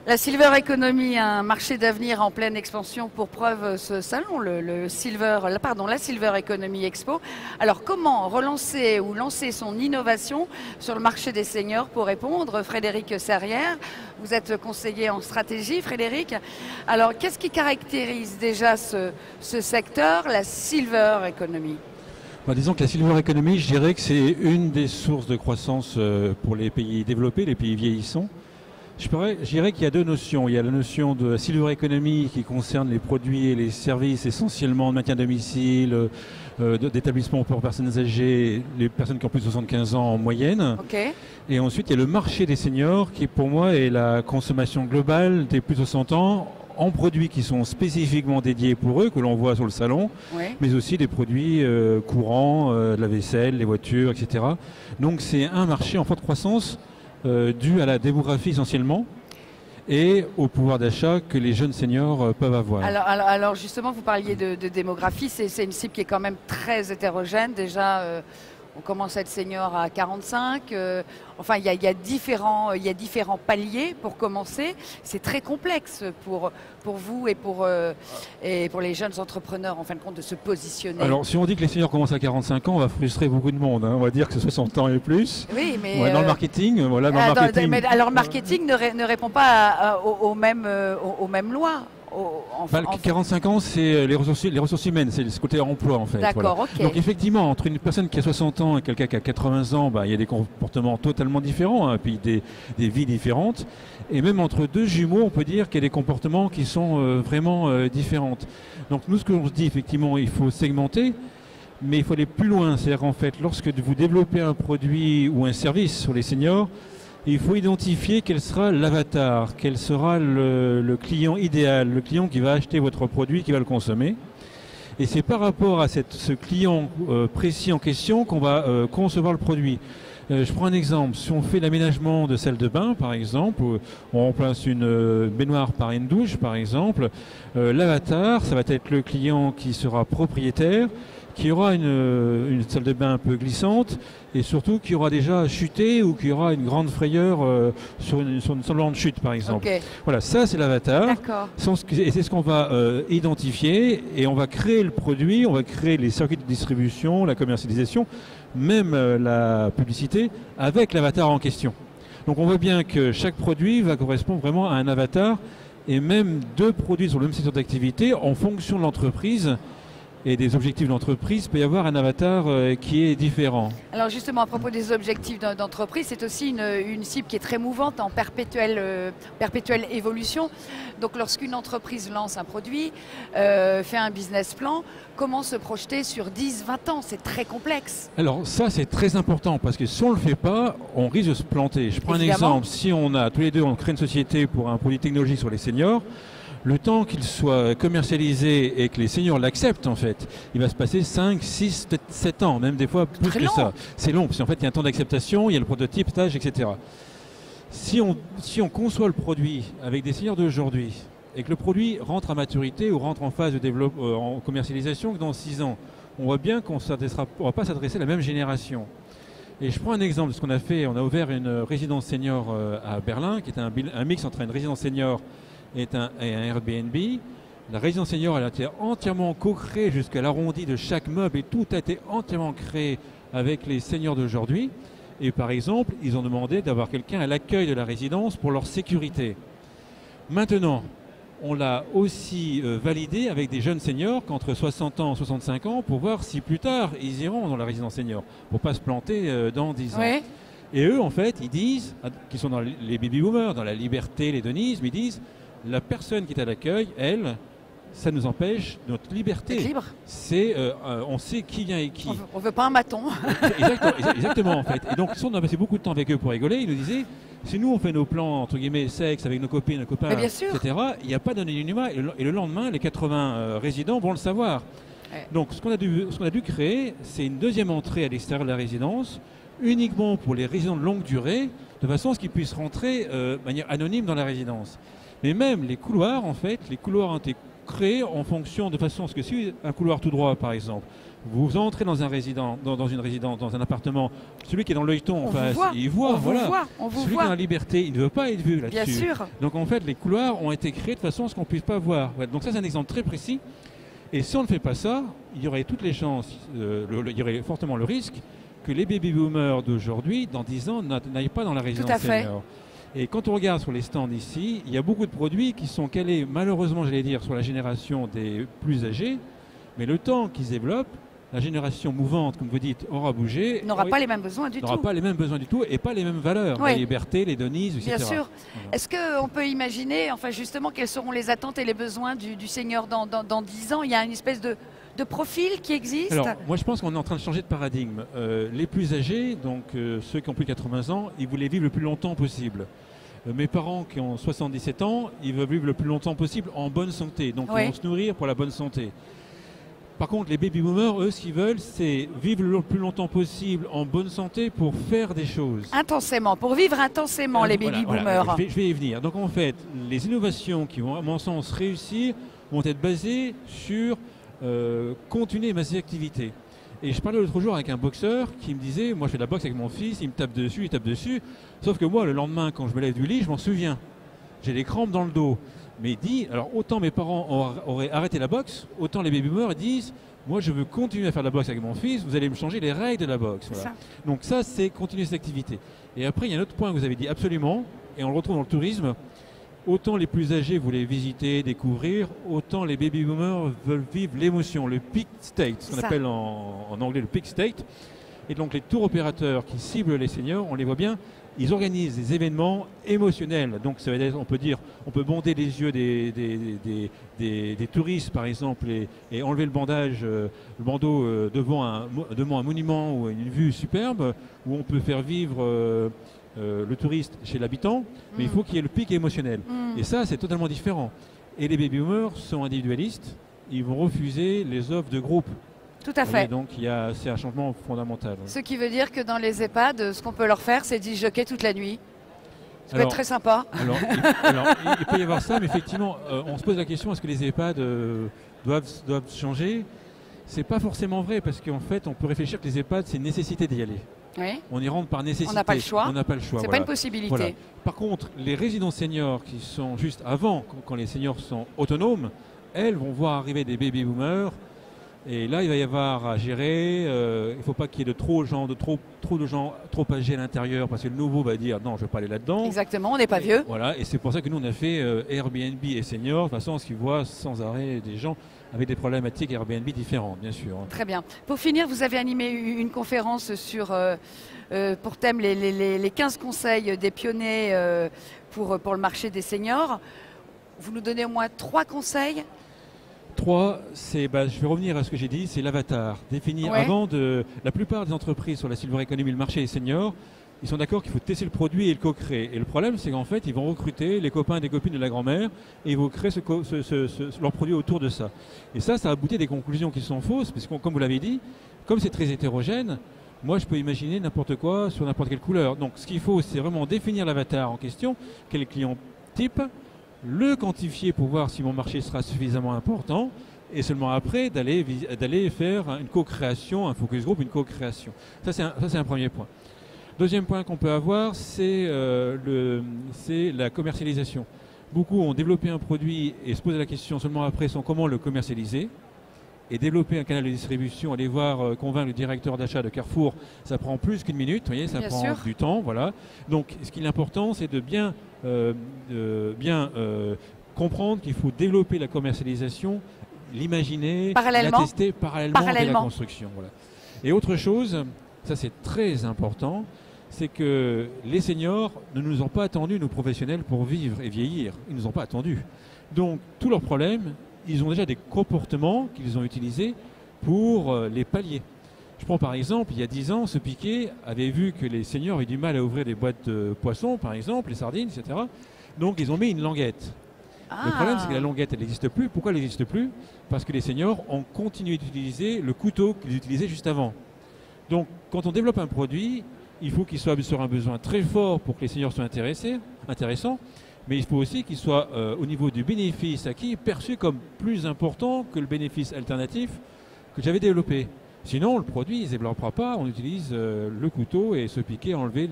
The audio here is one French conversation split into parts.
La Silver Economy, un marché d'avenir en pleine expansion, pour preuve ce salon, la Silver Economy Expo. Alors comment relancer ou lancer son innovation sur le marché des seniors? Pour répondre, Frédéric Serrière, vous êtes conseiller en stratégie, Frédéric. Alors qu'est-ce qui caractérise déjà ce secteur, la Silver Economy? Disons que la Silver Economy, je dirais que c'est une des sources de croissance pour les pays développés, les pays vieillissants. Je dirais qu'il y a deux notions. Il y a la notion de Silver Economy qui concerne les produits et les services essentiellement de maintien à domicile, d'établissement pour personnes âgées, les personnes qui ont plus de 75 ans en moyenne. Okay. Et ensuite, il y a le marché des seniors qui, pour moi, est la consommation globale des plus de 60 ans en produits qui sont spécifiquement dédiés pour eux, que l'on voit sur le salon, oui, mais aussi des produits courants, de la vaisselle, les voitures, etc. Donc c'est un marché en forte croissance dû à la démographie essentiellement et au pouvoir d'achat que les jeunes seniors peuvent avoir. Alors justement, vous parliez de démographie, c'est une cible qui est quand même très hétérogène. Déjà, on commence à être senior à 45. Enfin, il y a différents paliers pour commencer. C'est très complexe pour vous et pour les jeunes entrepreneurs, en fin de compte, de se positionner. Alors, si on dit que les seniors commencent à 45 ans, on va frustrer beaucoup de monde. On va dire que c'est 60 ans et plus. Oui, mais dans le marketing, voilà, dans le marketing. Mais alors, le marketing ne répond pas aux mêmes lois. 45 ans, c'est les ressources humaines, c'est ce côté emploi en fait. D'accord, voilà. ok. Donc effectivement, entre une personne qui a 60 ans et quelqu'un qui a 80 ans, il y a des comportements totalement différents, puis des vies différentes. Et même entre deux jumeaux, on peut dire qu'il y a des comportements qui sont vraiment différents. Donc nous, ce que l'on se dit, effectivement, il faut segmenter, mais il faut aller plus loin. C'est-à-dire qu'en fait, lorsque vous développez un produit ou un service sur les seniors, il faut identifier quel sera l'avatar, quel sera le client idéal, le client qui va acheter votre produit, qui va le consommer. Et c'est par rapport à ce client précis en question qu'on va concevoir le produit. Je prends un exemple. Si on fait l'aménagement de salle de bain, par exemple, on remplace une baignoire par une douche, par exemple, l'avatar, ça va être le client qui sera propriétaire, qui aura une salle de bain un peu glissante et surtout qui aura déjà chuté ou qui aura une grande frayeur sur une semblante chute par exemple. Okay. Voilà, ça c'est l'avatar. D'accord. Et c'est ce qu'on va identifier et on va créer le produit, on va créer les circuits de distribution, la commercialisation, même la publicité avec l'avatar en question. Donc on voit bien que chaque produit va correspondre vraiment à un avatar et même deux produits sur le même secteur d'activité en fonction de l'entreprise et des objectifs d'entreprise, peut y avoir un avatar qui est différent. Alors justement, à propos des objectifs d'entreprise, c'est aussi une cible qui est très mouvante, en perpétuelle évolution. Donc lorsqu'une entreprise lance un produit, fait un business plan, comment se projeter sur 10, 20 ans? C'est très complexe. Alors ça, c'est très important, parce que si on ne le fait pas, on risque de se planter. Je prends Évidemment. un exemple. Si on a tous les deux, on crée une société pour un produit technologique sur les seniors, le temps qu'il soit commercialisé et que les seniors l'acceptent, en fait, il va se passer 5, 6, peut-être 7 ans, même des fois plus que ça. C'est long, parce qu'en fait, il y a un temps d'acceptation, il y a le prototype, stage, etc. Si on conçoit le produit avec des seniors d'aujourd'hui et que le produit rentre à maturité ou rentre en phase de développement, en commercialisation dans 6 ans, on voit bien qu'on ne va pas s'adresser à la même génération. Et je prends un exemple de ce qu'on a fait. On a ouvert une résidence senior à Berlin, qui est un mix entre une résidence senior et un Airbnb. La résidence senior elle a été entièrement co-créée jusqu'à l'arrondi de chaque meuble et tout a été entièrement créé avec les seniors d'aujourd'hui. Et par exemple, ils ont demandé d'avoir quelqu'un à l'accueil de la résidence pour leur sécurité. Maintenant, on l'a aussi validé avec des jeunes seniors qu'entre 60 ans et 65 ans pour voir si plus tard ils iront dans la résidence senior pour ne pas se planter dans 10 ans. Oui. Et eux, en fait, ils disent, qu'ils sont dans les baby-boomers, dans la liberté, l'hédonisme, ils disent la personne qui est à l'accueil, elle, ça nous empêche notre liberté. D'être libre. On sait qui vient et qui. On veut pas un maton. Exactement, en fait. Et donc, si on a passé beaucoup de temps avec eux pour rigoler, ils nous disaient, si nous on fait nos plans, entre guillemets, sexe avec nos copines, nos copains, etc., il n'y a pas d'anonymat. Et le lendemain, les 80 résidents vont le savoir. Ouais. Donc, ce qu'on a dû créer, c'est une deuxième entrée à l'extérieur de la résidence, uniquement pour les résidents de longue durée, de façon à ce qu'ils puissent rentrer de manière anonyme dans la résidence. Mais même les couloirs, en fait, les couloirs ont été créés en fonction de façon à ce que si un couloir tout droit, par exemple, Vous entrez dans un résident, dans une résidence, dans un appartement. Celui qui est dans l'œilleton en face, il on voit. vous Voilà. voit, on vous Celui qui est voit. dans la liberté, il ne veut pas être vu là-dessus. Bien sûr. Donc en fait, les couloirs ont été créés de façon à ce qu'on ne puisse pas voir. Ouais, donc ça, c'est un exemple très précis. Et si on ne fait pas ça, il y aurait toutes les chances, il y aurait fortement le risque que les baby-boomers d'aujourd'hui, dans 10 ans, n'aillent pas dans la résidence Tout à fait. senior. Et quand on regarde sur les stands ici, il y a beaucoup de produits qui sont calés, malheureusement, j'allais dire, sur la génération des plus âgés. Mais le temps qu'ils se développent, la génération mouvante, comme vous dites, aura bougé. N'aura pas les mêmes besoins du tout. N'aura pas les mêmes besoins du tout et pas les mêmes valeurs. Oui. La liberté, l'hédonisme, etc. Bien sûr. Voilà. Est-ce qu'on peut imaginer, enfin justement, quelles seront les attentes et les besoins du senior dans 10 ans? Il y a une espèce de profil qui existe? Alors, moi je pense qu'on est en train de changer de paradigme. Les plus âgés, donc ceux qui ont plus de 80 ans, ils voulaient vivre le plus longtemps possible. Mes parents qui ont 77 ans, ils veulent vivre le plus longtemps possible en bonne santé. Donc Oui. ils vont se nourrir pour la bonne santé. Par contre, les baby-boomers, eux, ce qu'ils veulent, c'est vivre le plus longtemps possible en bonne santé pour faire des choses. Intensément, pour vivre intensément, les Voilà, baby-boomers. voilà. Je vais y venir. Donc en fait, les innovations qui vont, à mon sens, réussir vont être basées sur continuer mes activités. Et je parlais l'autre jour avec un boxeur qui me disait, moi je fais de la boxe avec mon fils, il me tape dessus, il tape dessus. Sauf que moi, le lendemain, quand je me lève du lit, je m'en souviens. J'ai des crampes dans le dos. Mais il dit, alors autant mes parents auraient arrêté la boxe, autant les baby-boomers disent, moi je veux continuer à faire de la boxe avec mon fils, vous allez me changer les règles de la boxe. Voilà. Ça. Donc ça, c'est continuer cette activité. Et après, il y a un autre point que vous avez dit absolument, et on le retrouve dans le tourisme. Autant les plus âgés voulaient visiter, découvrir, autant les baby-boomers veulent vivre l'émotion, le peak state, ce qu'on Ça. appelle en anglais le peak state. Et donc les tours opérateurs qui ciblent les seniors, on les voit bien, ils organisent des événements émotionnels. Donc ça veut dire, on peut dire, on peut bonder les yeux des touristes par exemple et enlever le bandage, le bandeau devant un monument ou une vue superbe, où on peut faire vivre le touriste chez l'habitant, mais il faut qu'il y ait le pic émotionnel. Et ça, c'est totalement différent. Et les baby-boomers sont individualistes, ils vont refuser les offres de groupe. Tout à fait. Donc c'est un changement fondamental. Ce qui veut dire que dans les EHPAD, ce qu'on peut leur faire, c'est d'y jockey toute la nuit. Ça peut être très sympa. Alors, il peut y avoir ça, mais effectivement, on se pose la question, est-ce que les EHPAD doivent changer? C'est pas forcément vrai, parce qu'en fait, on peut réfléchir que les EHPAD, c'est une nécessité d'y aller. Oui. On y rentre par nécessité. On n'a pas le choix. On n'a pas le choix. C'est voilà. pas une possibilité. Voilà. Par contre, les résidences seniors qui sont juste avant, quand les seniors sont autonomes, elles vont voir arriver des baby-boomers. Et là, il va y avoir à gérer. Il ne faut pas qu'il y ait de trop de gens trop âgés à l'intérieur, parce que le nouveau va dire non, je ne veux pas aller là-dedans. Exactement, on n'est pas vieux. Voilà, et c'est pour ça que nous on a fait Airbnb et seniors, de toute façon, ce qu'ils voient sans arrêt des gens avec des problématiques Airbnb différentes, bien sûr. Très bien. Pour finir, vous avez animé une conférence sur, pour thème les 15 conseils des pionniers pour le marché des seniors. Vous nous donnez au moins 3 conseils. 3, je vais revenir à ce que j'ai dit, c'est l'avatar. Définir avant la plupart des entreprises sur la silver economy, le marché des seniors, ils sont d'accord qu'il faut tester le produit et le co-créer. Et le problème, c'est qu'en fait, ils vont recruter les copains et des copines de la grand-mère et ils vont créer leur produit autour de ça. Et ça aboutit à des conclusions qui sont fausses, parce que comme vous l'avez dit, comme c'est très hétérogène, moi je peux imaginer n'importe quoi sur n'importe quelle couleur. Donc ce qu'il faut, c'est vraiment définir l'avatar en question, quel client type, le quantifier pour voir si mon marché sera suffisamment important, et seulement après d'aller faire une co-création, un focus group, une co-création. Ça c'est un premier point. Deuxième point qu'on peut avoir, c'est la commercialisation. Beaucoup ont développé un produit et se posent la question seulement après comment le commercialiser. Et développer un canal de distribution, aller voir, convaincre le directeur d'achat de Carrefour, ça prend plus qu'une minute, vous voyez, ça prend du temps, voilà. Donc, ce qui est important, c'est de bien comprendre qu'il faut développer la commercialisation, l'imaginer, la tester parallèlement à la construction. Voilà. Et autre chose, ça c'est très important, c'est que les seniors ne nous ont pas attendus, nos professionnels, pour vivre et vieillir. Ils ne nous ont pas attendus. Donc, tous leurs problèmes, ils ont déjà des comportements qu'ils ont utilisés pour les pallier. Je prends par exemple, il y a 10 ans, ce Piquet avait vu que les seniors avaient du mal à ouvrir des boîtes de poissons, par exemple, les sardines, etc. Donc ils ont mis une languette. Le problème, c'est que la languette, elle n'existe plus. Pourquoi elle n'existe plus? Parce que les seniors ont continué d'utiliser le couteau qu'ils utilisaient juste avant. Donc quand on développe un produit, il faut qu'il soit sur un besoin très fort pour que les seniors soient intéressants. Mais il faut aussi qu'il soit au niveau du bénéfice acquis perçu comme plus important que le bénéfice alternatif que j'avais développé. Sinon, le produit, il ne se développera pas. On utilise le couteau et se piquer, enlever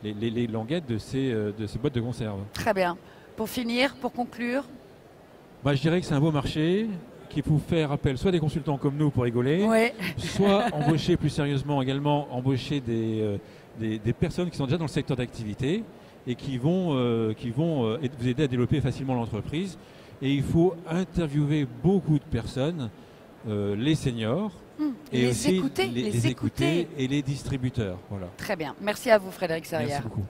les languettes de ces boîtes de conserve. Très bien. Pour finir, pour conclure, Bah, je dirais que c'est un beau marché, qu'il faut faire appel soit des consultants comme nous pour rigoler, ouais. soit embaucher plus sérieusement également, embaucher des personnes qui sont déjà dans le secteur d'activité et qui vont vous aider à développer facilement l'entreprise. Et il faut interviewer beaucoup de personnes, les seniors, et les aussi écouter, les écouter et les distributeurs. Voilà. Très bien. Merci à vous, Frédéric Serrière. Merci beaucoup.